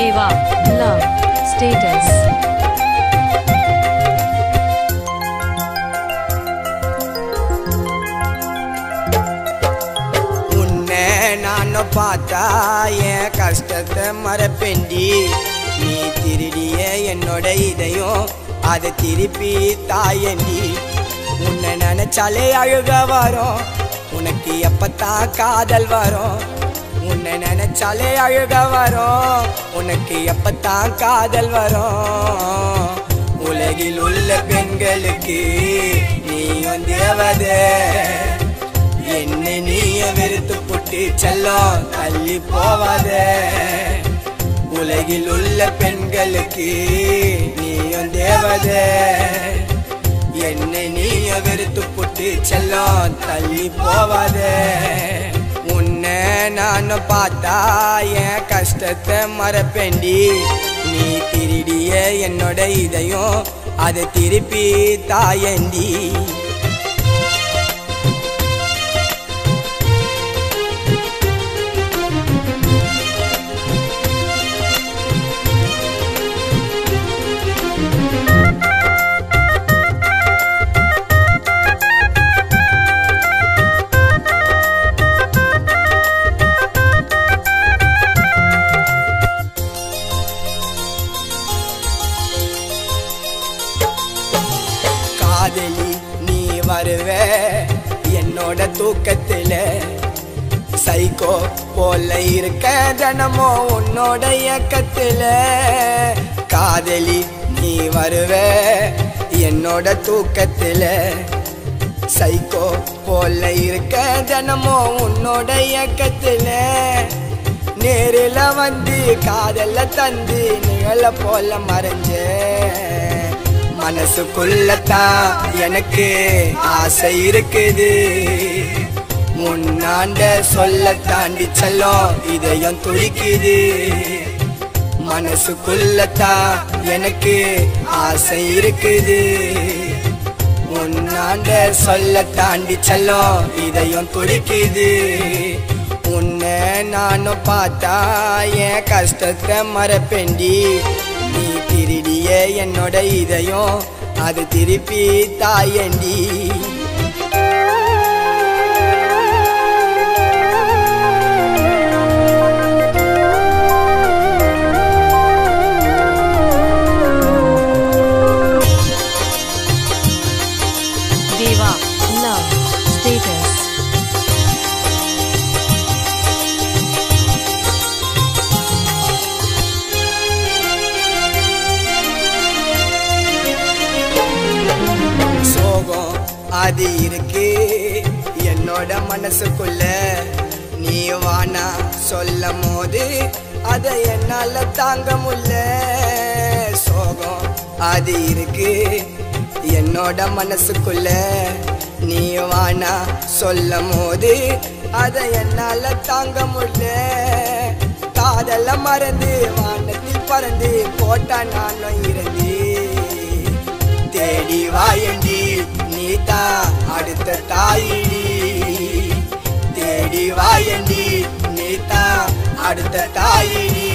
Deva Love Status. உன்னை நான் பார்த்தா என் கஷ்டத்தை மறப்பேண்டி. நீ திருடிய என்னோட இதையும் அதை திருப்பி தாயண்டி. உன்னை நினைச்சாலே அழுக வரும், உனக்கு எப்பத்தான் காதல் வரும். உன்னை நினைச்சாலே அழுக வரும், உனக்கு எப்பத்தான் காதல் வரும். உலகில் உள்ள பெண்களுக்கு நீயும் தேவதை, என்னை நீய வெறுத்து புட்டு செல்லம் தள்ளி போவாத. உலகில் உள்ள பெண்களுக்கு நீயும் தேவதை, என்னை நீய வெறுத்து புட்டு செல்லம் தள்ளி போவாத. உன்னை நான் பார்த்தா என் கஷ்டத்தை மறப்பேண்டி. நீ திருடிய என்னோட இதையும் அதை திருப்பி தாயண்டி. காதலி நீ வருவ என்னோட தூக்கத்துல, சைக்கோ போல இருக்க தினமும் உன்னோட இயக்கத்துல. காதலி நீ வருவ என்னோட தூக்கத்துல, சைக்கோ போல இருக்க தினமும் உன்னோட இயக்கத்துல. நேரில் வந்து காதல தந்து நிழல போல மறைஞ்ச, மனசுக்குள்ளத்தான் எனக்கு ஆசை இருக்குது. முன்னாண்ட சொல்ல தாண்டி செல்லும் இதயம் துடிக்குது. மனசுக்குள்ளத்தான் எனக்கு ஆசை இருக்குது. முன்னாண்ட சொல்ல தாண்டி செல்லும் இதயம் துடிக்குது. உன்னை நானும் பார்த்தா என் கஷ்டத்தை மறப்பேண்டி. நீ திருடிய என்னோட இதையும் அது திருப்பி தாயண்டி. Deva Love Status. சோகம் அது இருக்கு என்னோட மனசுக்குள்ள, நீ வானா சொல்லும் போது அதை என்னால தாங்க முடியல. சோகம் அது இருக்கு என்னோட மனசுக்குள்ள, நீ வானா சொல்லும் போது அதை என்னால தாங்க முடியல. காதல மறந்து வானத்தில் பறந்து போட்டா நானும் இருந்து, தேடி வாயண்டி நீதான் அடுத்த தாயிடி. தேடி வாயண்டி நீதான் அடுத்த தாயிடி.